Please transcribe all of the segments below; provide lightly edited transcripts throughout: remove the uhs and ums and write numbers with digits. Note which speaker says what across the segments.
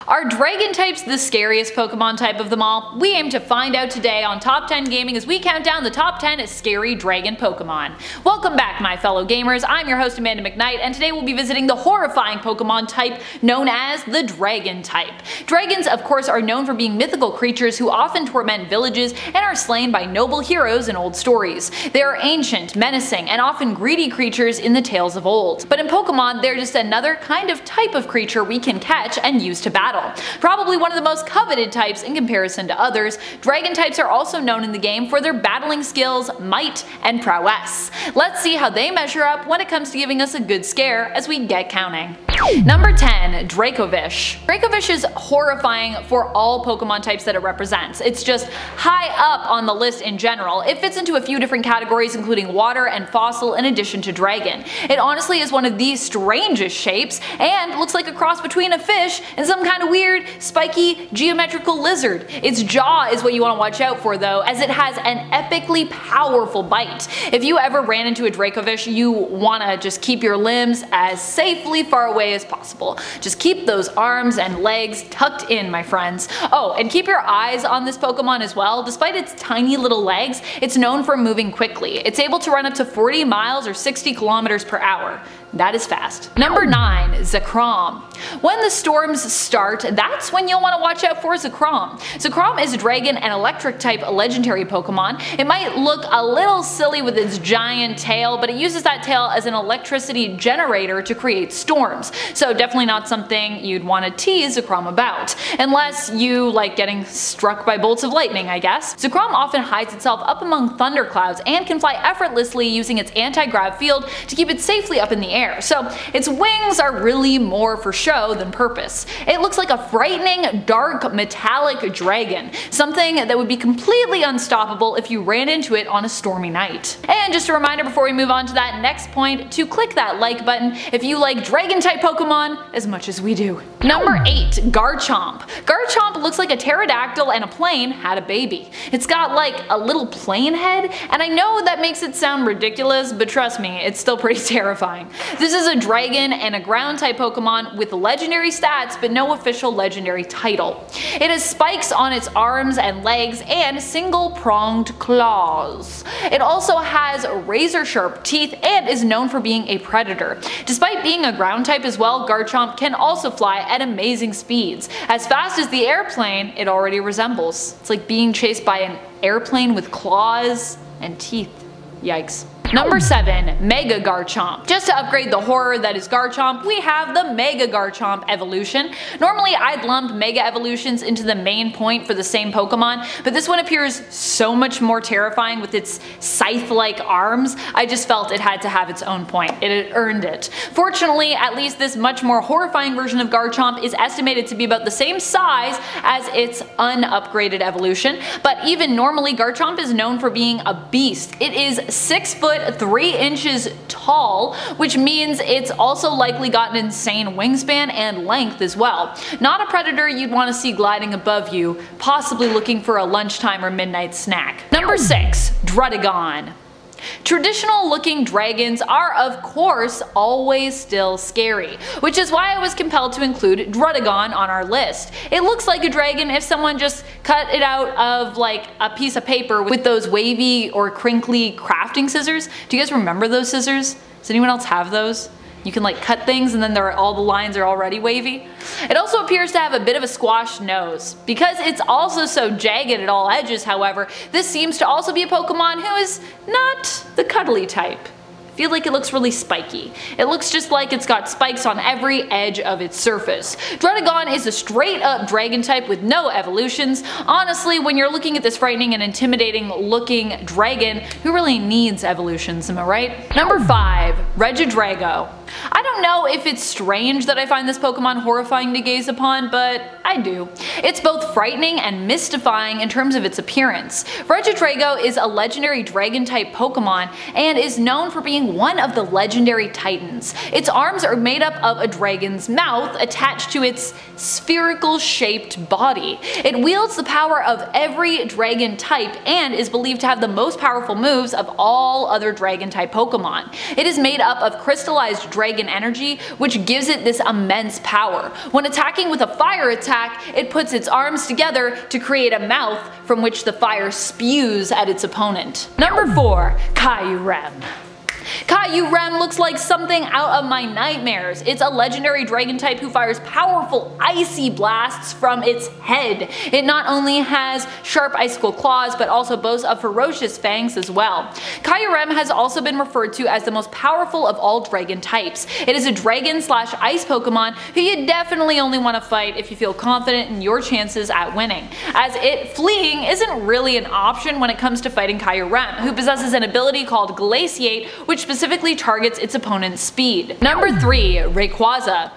Speaker 1: Are dragon types the scariest Pokemon type of them all? We aim to find out today on Top 10 Gaming as we count down the top 10 scary dragon Pokemon. Welcome back, my fellow gamers. I'm your host Amanda McKnight, and today we'll be visiting the horrifying Pokemon type known as the dragon type. Dragons, of course, are known for being mythical creatures who often torment villages and are slain by noble heroes in old stories. They are ancient, menacing, and often greedy creatures in the tales of old. But in Pokemon, they're just another kind of type of creature we can catch and use to battle. Probably one of the most coveted types in comparison to others, dragon types are also known in the game for their battling skills, might, and prowess. Let's see how they measure up when it comes to giving us a good scare as we get counting. Number 10. Dracofish. Dracofish is horrifying for all Pokemon types that it represents. It's just high up on the list in general. It fits into a few different categories including water and fossil in addition to dragon. It honestly is one of the strangest shapes and looks like a cross between a fish and some kind of weird, spiky, geometrical lizard. Its jaw is what you want to watch out for though, as it has an epically powerful bite. If you ever ran into a Dracofish, you want to just keep your limbs as safely far away as possible. Just keep those arms and legs tucked in, my friends. Oh, and keep your eyes on this Pokemon as well. Despite its tiny little legs, it's known for moving quickly. It's able to run up to 40 miles or 60 kilometers per hour. That is fast. Number 9. Zakrom. When the storms start, that's when you'll want to watch out for Zakrom. Zakrom is a dragon and electric type legendary Pokemon. It might look a little silly with its giant tail, but it uses that tail as an electricity generator to create storms. So definitely not something you'd want to tease Zakrom about. Unless you like getting struck by bolts of lightning, I guess. Zakrom often hides itself up among thunderclouds and can fly effortlessly using its anti-grav field to keep it safely up in the air. So its wings are really more for show than purpose. It looks like a frightening, dark, metallic dragon. Something that would be completely unstoppable if you ran into it on a stormy night. And just a reminder before we move on to that next point to click that like button if you like dragon type Pokemon as much as we do. Number 8. Garchomp. Garchomp looks like a pterodactyl and a plane had a baby. It's got like a little plane head, and I know that makes it sound ridiculous, but trust me, it's still pretty terrifying. This is a dragon and a ground type Pokemon with legendary stats but no official legendary title. It has spikes on its arms and legs and single pronged claws. It also has razor sharp teeth and is known for being a predator. Despite being a ground type as well, Garchomp can also fly at amazing speeds. As fast as the airplane it already resembles. It's like being chased by an airplane with claws and teeth. Yikes. Number 7. Mega Garchomp. Just to upgrade the horror that is Garchomp, we have the Mega Garchomp evolution. Normally I'd lump Mega evolutions into the main point for the same Pokemon, but this one appears so much more terrifying with its scythe-like arms. I just felt it had to have its own point. It had earned it. Fortunately, at least this much more horrifying version of Garchomp is estimated to be about the same size as its unupgraded evolution, but even normally Garchomp is known for being a beast. It is 6 foot 3 inches tall, which means it's also likely got an insane wingspan and length as well. Not a predator you'd want to see gliding above you, possibly looking for a lunchtime or midnight snack. Number 6. Drrutagon. Traditional looking dragons are of course always still scary, which is why I was compelled to include Drrutagon on our list. It looks like a dragon if someone just cut it out of like a piece of paper with those wavy or crinkly crafting scissors. Do you guys remember those scissors? Does anyone else have those? You can like cut things and then all the lines are already wavy. It also appears to have a bit of a squashed nose. Because it's also so jagged at all edges, however, this seems to also be a Pokemon who is not the cuddly type. I feel like it looks really spiky. It looks just like it's got spikes on every edge of its surface. Drrutagon is a straight up dragon type with no evolutions. Honestly, when you're looking at this frightening and intimidating looking dragon, who really needs evolutions, am I right? Number 5. Reggie Drago. I don't know if it's strange that I find this Pokemon horrifying to gaze upon, but I do. It's both frightening and mystifying in terms of its appearance. Reggie Drago is a legendary dragon type Pokemon and is known for being being one of the legendary titans. Its arms are made up of a dragon's mouth attached to its spherical shaped body. It wields the power of every dragon type and is believed to have the most powerful moves of all other dragon type Pokemon. It is made up of crystallized dragon energy, which gives it this immense power. When attacking with a fire attack, it puts its arms together to create a mouth from which the fire spews at its opponent. Number 4. Kairem. Kairem looks like something out of my nightmares. It's a legendary dragon type who fires powerful icy blasts from its head. It not only has sharp icicle claws but also boasts of ferocious fangs as well. Kairem has also been referred to as the most powerful of all dragon types. It is a dragon slash ice Pokemon who you definitely only want to fight if you feel confident in your chances at winning, as it fleeing isn't really an option when it comes to fighting Kairem, who possesses an ability called Glaciate, which specifically targets its opponent's speed. Number 3. Rayquaza.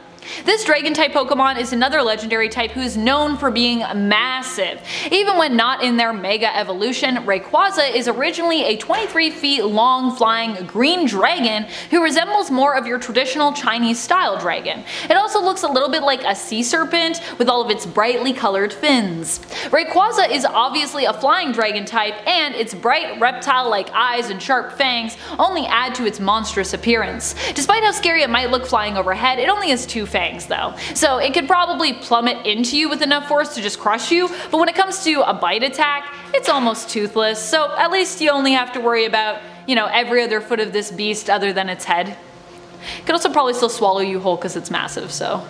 Speaker 1: This dragon type Pokemon is another legendary type who is known for being massive. Even when not in their mega evolution, Rayquaza is originally a 23 feet long flying green dragon who resembles more of your traditional Chinese style dragon. It also looks a little bit like a sea serpent with all of its brightly colored fins. Rayquaza is obviously a flying dragon type, and its bright reptile-like eyes and sharp fangs only add to its monstrous appearance. Despite how scary it might look flying overhead, it only has 2 fangs though, so it could probably plummet into you with enough force to just crush you, but when it comes to a bite attack, it's almost toothless, so at least you only have to worry about, every other foot of this beast other than its head. It could also probably still swallow you whole because it's massive, so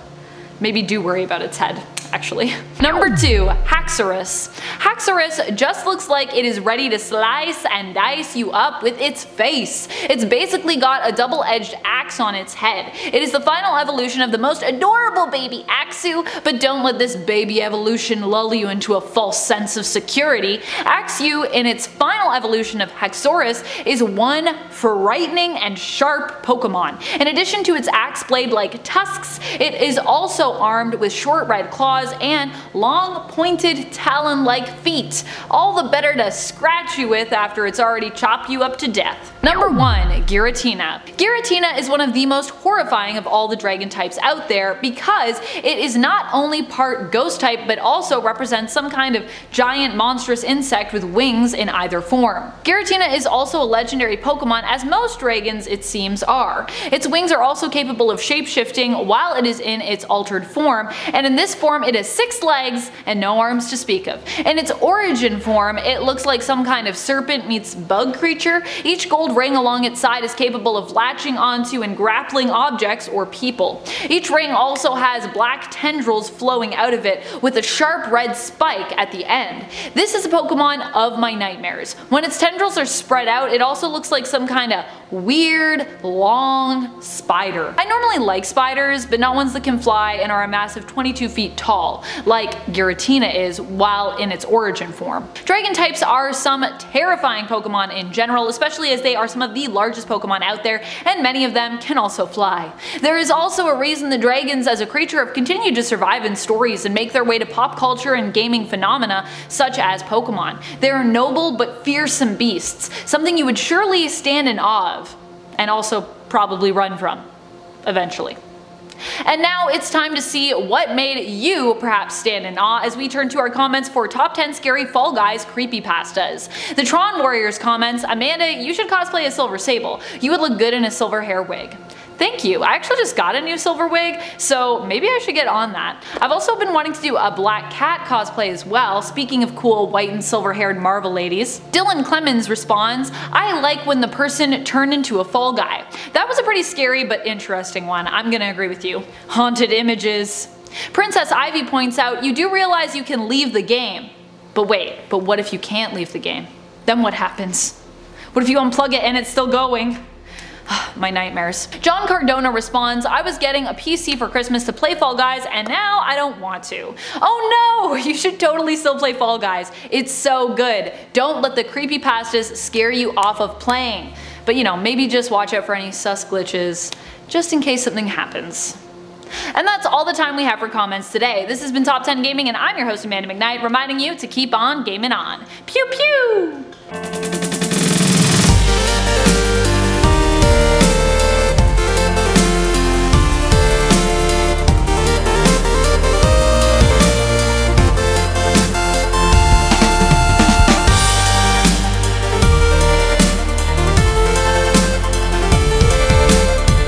Speaker 1: maybe do worry about its head, actually. Number 2. Hexorus. Hexorus just looks like it is ready to slice and dice you up with its face. It's basically got a double-edged axe on its head. It is the final evolution of the most adorable baby Axew, but don't let this baby evolution lull you into a false sense of security. Axew, in its final evolution of Hexorus, is one frightening and sharp Pokemon. In addition to its axe blade-like tusks, it is also armed with short red claws and long pointed talon-like feet, all the better to scratch you with after it's already chopped you up to death. Number 1. Giratina. Giratina is one of the most horrifying of all the dragon types out there because it is not only part ghost type but also represents some kind of giant monstrous insect with wings in either form. Giratina is also a legendary Pokemon, as most dragons it seems are. Its wings are also capable of shape-shifting while it is in its altered form, and in this form it has 6 legs and no arms to speak of. In its origin form, it looks like some kind of serpent meets bug creature. Each gold ring along its side is capable of latching onto and grappling objects or people. Each ring also has black tendrils flowing out of it with a sharp red spike at the end. This is a Pokemon of my nightmares. When its tendrils are spread out, it also looks like some kind of weird, long spider. I normally like spiders, but not ones that can fly and are a massive 22 feet tall, like Giratina is while in its origin form. Dragon types are some terrifying Pokemon in general, especially as they are some of the largest Pokemon out there, and many of them can also fly. There is also a reason the dragons as a creature have continued to survive in stories and make their way to pop culture and gaming phenomena such as Pokemon. They are noble but fearsome beasts, something you would surely stand in awe of, and also probably run from, eventually. And now it's time to see what made you perhaps stand in awe as we turn to our comments for top 10 scary Fall Guys creepypastas. The Tron Warriors comments, Amanda, you should cosplay as Silver Sable. You would look good in a silver hair wig. Thank you. I actually just got a new silver wig, so maybe I should get on that. I've also been wanting to do a Black Cat cosplay as well, speaking of cool white and silver haired Marvel ladies. Dylan Clemens responds, I like when the person turned into a Fall Guy. That was a pretty scary but interesting one, I'm gonna agree with you. Haunted images. Princess Ivy points out, you do realize you can leave the game. But wait, but what if you can't leave the game? Then what happens? What if you unplug it and it's still going? My nightmares. John Cardona responds, I was getting a PC for Christmas to play Fall Guys and now I don't want to. Oh no! You should totally still play Fall Guys. It's so good. Don't let the creepypastas scare you off of playing. But maybe just watch out for any sus glitches, just in case something happens. And that's all the time we have for comments today. This has been Top 10 Gaming and I'm your host Amanda McKnight, reminding you to keep on gaming on. Pew pew!